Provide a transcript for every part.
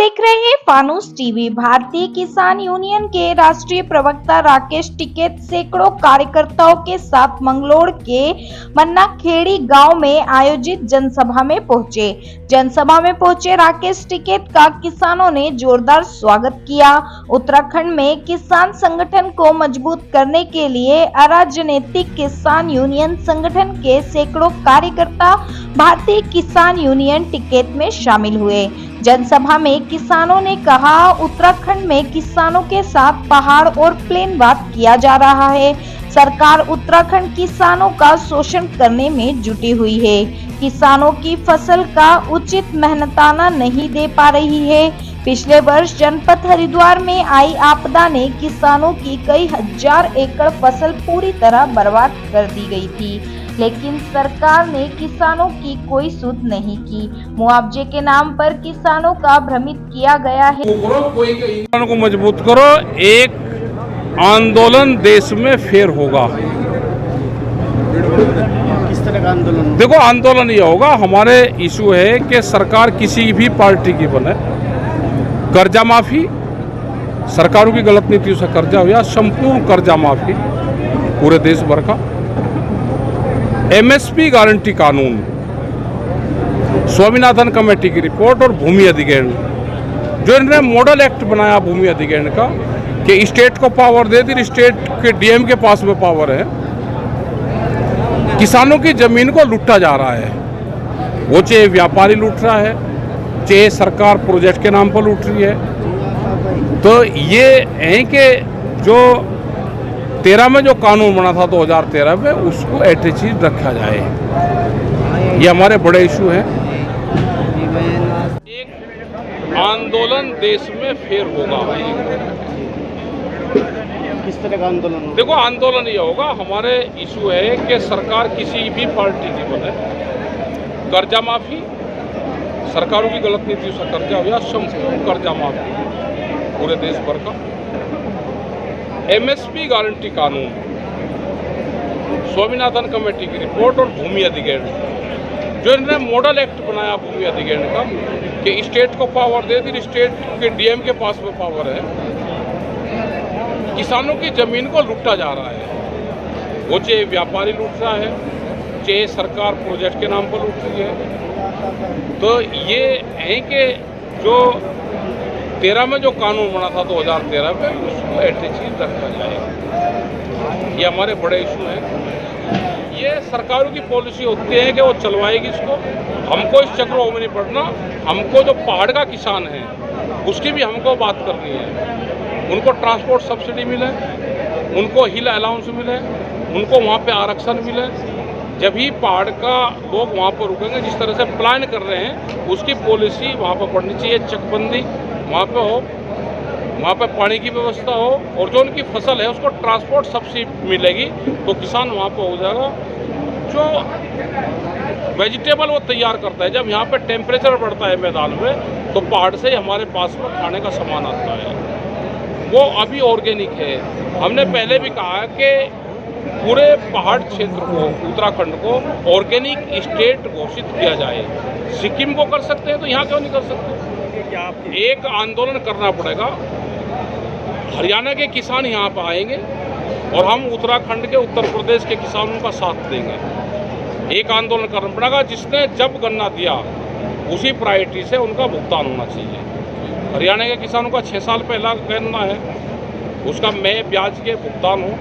देख रहे हैं फानूस टीवी। भारतीय किसान यूनियन के राष्ट्रीय प्रवक्ता राकेश टिकैत सैकड़ों कार्यकर्ताओं के साथ मंगलोर के मन्नाखेड़ी गांव में आयोजित जनसभा में पहुंचे। जनसभा में पहुंचे राकेश टिकैत का किसानों ने जोरदार स्वागत किया। उत्तराखंड में किसान संगठन को मजबूत करने के लिए अराजनीतिक किसान यूनियन संगठन के सैकड़ों कार्यकर्ता भारतीय किसान यूनियन टिकैत में शामिल हुए। जनसभा में किसानों ने कहा, उत्तराखंड में किसानों के साथ पहाड़ और प्लेनवाद किया जा रहा है। सरकार उत्तराखंड किसानों का शोषण करने में जुटी हुई है। किसानों की फसल का उचित मेहनताना नहीं दे पा रही है। पिछले वर्ष जनपद हरिद्वार में आई आपदा ने किसानों की कई हजार एकड़ फसल पूरी तरह बर्बाद कर दी गई थी, लेकिन सरकार ने किसानों की कोई सुध नहीं की। मुआवजे के नाम पर किसानों का भ्रमित किया गया है। किसानों को मजबूत करो, एक आंदोलन देश में फिर होगा। किस तरह का आंदोलन? देखो, आंदोलन ये होगा, हमारे इशू है कि सरकार किसी भी पार्टी की बने, कर्जा माफी, सरकारों की गलत नीतियों से कर्जा हो या संपूर्ण कर्जा माफी पूरे देश भर का, एमएसपी गारंटी कानून, स्वामीनाथन कमेटी की रिपोर्ट और भूमि अधिग्रहण, जो इन्होंने मॉडल एक्ट बनाया भूमि अधिग्रहण का कि स्टेट को पावर दे दी, स्टेट के डीएम के पास में पावर है, किसानों की जमीन को लूटा जा रहा है। वो चाहे व्यापारी लूट रहा है, चाहे सरकार प्रोजेक्ट के नाम पर लूट रही है। तो ये है कि जो 13 में जो कानून बना था 2013 में, उसको ऐसी चीज रखा जाए। ये हमारे बड़े इशू हैं। एक आंदोलन देश में फिर होगा। किस तरह का आंदोलन? देखो, आंदोलन ये होगा, हमारे इशू है कि सरकार किसी भी पार्टी की बने, कर्जा माफी, सरकारों की गलत नीतियों से कर्जा हो या संपूर्ण कर्जा माफी पूरे देश भर का, एमएसपी गारंटी कानून, स्वामीनाथन कमेटी की रिपोर्ट और भूमि अधिग्रहण, जो इन्होंने मॉडल एक्ट बनाया भूमि अधिग्रहण का कि स्टेट को पावर दे दी, स्टेट के डीएम के पास में पावर है, किसानों की जमीन को लूटा जा रहा है। वो चाहे व्यापारी लूट रहा है, चाहे सरकार प्रोजेक्ट के नाम पर लूट रही है। तो ये है कि जो 13 में जो कानून बना था 2013 में, उसको ऐसी चीज रखा जाए। ये हमारे बड़े इशू हैं। ये सरकारों की पॉलिसी होती है कि वो चलवाएगी इसको। हमको इस चक्रों में नहीं पड़ना। हमको जो पहाड़ का किसान है उसकी भी हमको बात करनी है। उनको ट्रांसपोर्ट सब्सिडी मिले, उनको हिल अलाउंस मिले, उनको वहाँ पे आरक्षण मिले। जब ही पहाड़ का लोग वहाँ पर रुकेंगे, जिस तरह से प्लान कर रहे हैं उसकी पॉलिसी वहाँ पर पड़नी चाहिए। चकबंदी वहाँ पे हो, वहाँ पे पानी की व्यवस्था हो, और जो उनकी फसल है उसको ट्रांसपोर्ट सब्सिडी मिलेगी तो किसान वहाँ पे हो जाएगा। जो वेजिटेबल वो तैयार करता है, जब यहाँ पे टेम्परेचर बढ़ता है मैदान में, तो पहाड़ से ही हमारे पास में खाने का सामान आता है, वो अभी ऑर्गेनिक है। हमने पहले भी कहा कि पूरे पहाड़ क्षेत्र को, उत्तराखंड को ऑर्गेनिक स्टेट घोषित किया जाए। सिक्किम को कर सकते हैं तो यहाँ क्यों नहीं कर सकते? एक आंदोलन करना पड़ेगा। हरियाणा के किसान यहाँ पर आएंगे और हम उत्तराखंड के, उत्तर प्रदेश के किसानों का साथ देंगे। एक आंदोलन करना पड़ेगा। जिसने जब गन्ना दिया उसी प्रायोरिटी से उनका भुगतान होना चाहिए। हरियाणा के किसानों का 6 साल पहला गन्ना है, उसका मैं ब्याज के भुगतान हो,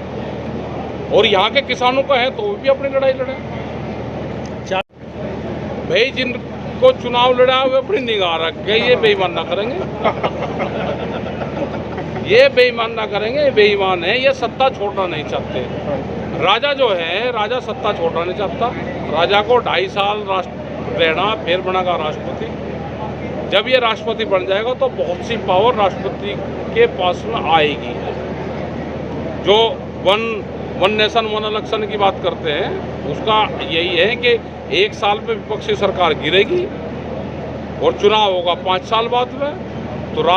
और यहाँ के किसानों का है तो वो भी अपनी लड़ाई लड़े भाई। जिनको चुनाव लड़ा हुए अपनी निगाह रख के ये बेईमान ना करेंगे। ये बेईमान ना करेंगे, बेईमान है। ये सत्ता छोड़ना नहीं चाहते। राजा जो है, राजा सत्ता छोड़ना नहीं चाहता। राजा को 2.5 साल राष्ट्र रहना, फिर बनेगा राष्ट्रपति। जब ये राष्ट्रपति बन जाएगा तो बहुत सी पावर राष्ट्रपति के पास में आएगी। जो वन नेशन वन इलेक्शन की बात करते हैं, उसका यही है कि 1 साल में विपक्षी सरकार गिरेगी और चुनाव होगा 5 साल बाद में।